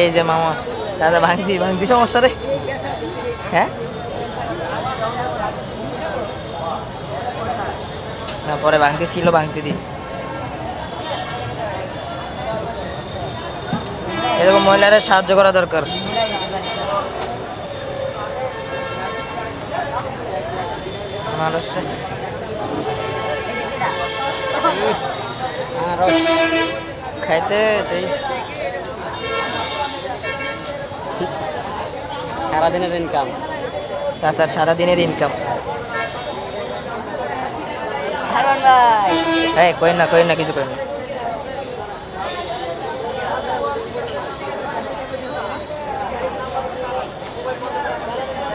এই যে মামা দাদা ভাঙতি ভাঙতি সমস্যা রে। হ্যাঁ না পরে ভাঙতি ছিল ভাঙতি দিস। এরকম মহিলাদের সাহায্য করা দরকার। খাইতে সেই সারাদিনের ইনকাম। চাচার সারাদিনের ইনকাম। হ্যাঁ কই না কিছু কই না।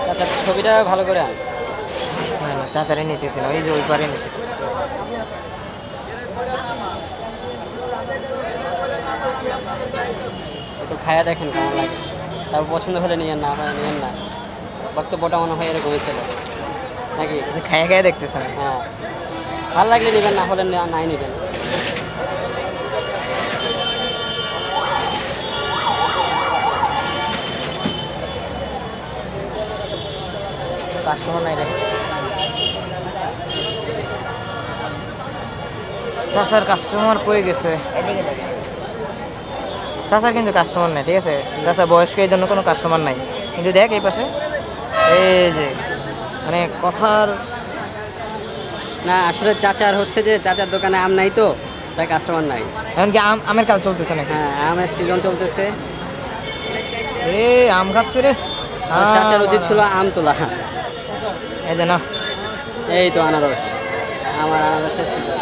চাচার ছবিটা ভালো করে আন। না চাচারে নিতেছি না, ওই যে ওই পারে নিতেছি। একটু খায়া দেখেন কেমন লাগে, তারপর পছন্দ হলে নিয়েন, না হয় নিয়েন না। বক্তব্যটা মনে হয় এরকমই ছিল নাকি? খায়া দেখতেছেন? হ্যাঁ, ভালো লাগলে নেবেন, না হলে নাই নেবেন। কাস্টমার নাই রে। চাচার কাস্টমার কই গেছে? চাচার কিন্তু কাস্টমার নাই, ঠিক আছে? চাচা বয়স্ক, এই জন্য কোনো কাস্টমার নাই। কিন্তু দেখ এই পাশে, এই যে মানে কথার না আসলে চাচার হচ্ছে যে চাচার দোকানে আম নাই, তো তাই কাস্টমার নাই। এমনকি আমের কাজ চলতেছে নাকি? হ্যাঁ, আমের সিজন চলতেছে। রে আম খাচ্ছে রে। চাচার উচিত ছিল আম তোলা। এই যে না, এই তো আনারস, আমার আনারসের সিজন।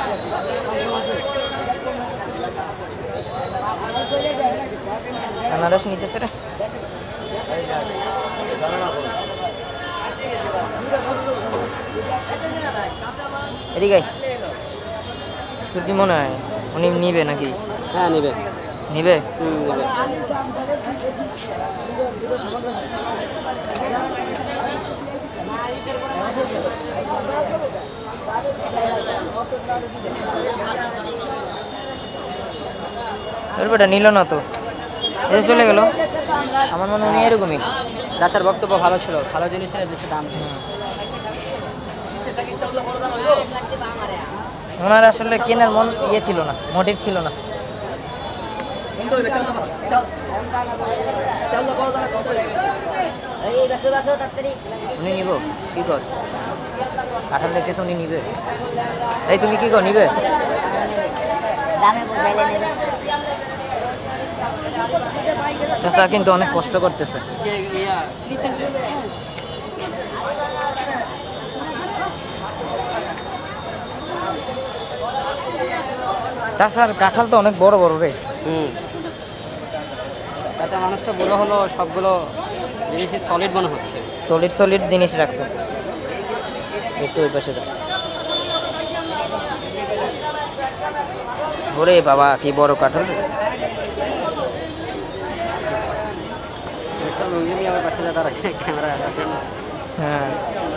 আনারস নিতেছে রে। এদিকে তোর কি মনে হয় উনি নিবে নাকি? হ্যাঁ নিবে। নিবে? নিবে। বেটা নিল না তো, এসে চলে গেল। আমার মনে হয় এরকমই। চাচার বক্তব্য ভালো ছিল, ভালো জিনিসের বেশি দাম। ওনার আসলে কেনার মন ইয়ে ছিল না, মোটিভ ছিল না। উনি নিব কি কস? কাঁঠাল দেখতেছে উনি নিবে। এই তুমি কি কর, নিবে? চাচা কিন্তু অনেক কষ্ট করতেছে। চাচার কাঁঠাল তো অনেক বড় বড় রে। চাচা মানুষটা বড় হলো, সবগুলো জিনিসই সলিড মনে হচ্ছে। সলিড জিনিস রাখছে। একটু ওই পাশে দেখ। ওরে বাবা কি বড় কাঁঠাল রে। হ্যাঁ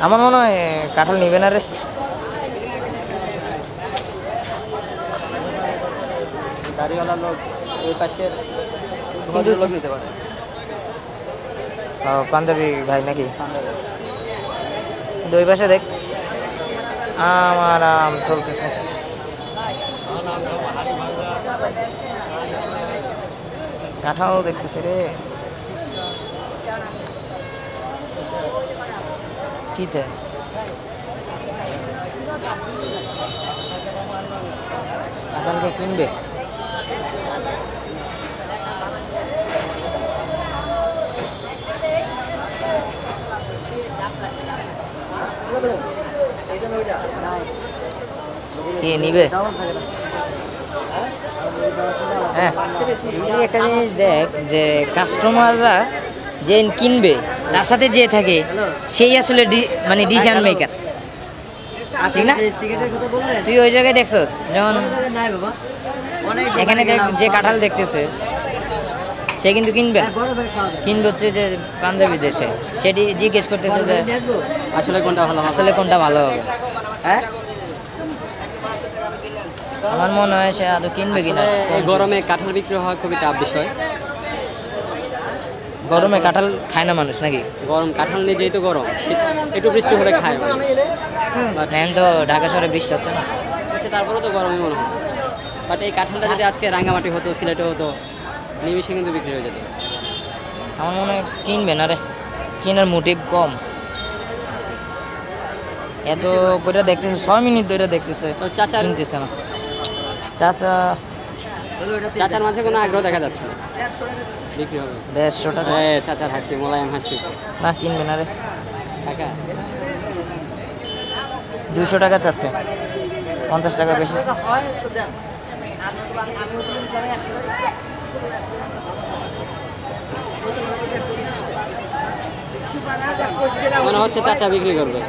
আমার মনে হয় কাঁঠাল নিবে না রে। দাড়িওয়ালা লোক ওই পাশের লোক নিতে পারে। পাঞ্জাবি ভাই নাকি? দুই পাশে দেখ, আমার আম চলতেছে। কাঁঠাল দেখতেছে রে। কিতে কাঁঠালকে কিনবে? কে নিবে? হ্যাঁ তুই একটা জিনিস দেখ যে কাস্টমাররা যে কিনবে তার সাথে যে থাকে সেই আসলে মানে ডিসিশন মেকার, ঠিক না? তুই ওই জায়গায় দেখছস যেমন এখানে দেখ, যে কাঁঠাল দেখতেছে সে কিন্তু কিনবে না, কিনবে হচ্ছে যে পাঞ্জাবি যে সেটি জিজ্ঞেস করতেছে যে আসলে কোনটা ভালো, আসলে কোনটা ভালো হবে। হ্যাঁ আমার মনে হয় সে আদৌ কিনবে কিনা। এই গরমে কাঁঠাল বিক্রি হওয়া খুবই টাফ বিষয়। গরমে কাঁঠাল খায় না মানুষ নাকি? গরম কাঁঠাল নিয়ে যেহেতু গরম, শীত একটু বৃষ্টি হলে খায় মানুষ। এখন তো ঢাকা শহরে বৃষ্টি হচ্ছে না। তারপরেও তো গরমই মনে হচ্ছে। বাট এই কাঁঠালটা যদি আজকে রাঙ্গামাটি হতো, সিলেটে হতো, নিমিশে কিন্তু বিক্রি হয়ে যেত। আমার মনে হয় কিনবে না রে, কেনার মোটিভ কম। এত করে দেখতেছে, 6 মিনিট ধরে দেখতেছে, তো চাচার কিনতেছে না। চাচা চাচার মাঝে কোনো আগ্রহ দেখা যাচ্ছে না বিক্রি হবে। 150 টাকা চাচার হাসি, মোলায়েম হাসি। না, কিনবে না রে। টাকা 200 টাকা চাচ্ছে, 50 টাকা বেশি। মনে হচ্ছে চাচা বিক্রি করবে।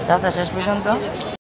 চাচা শেষ পর্যন্ত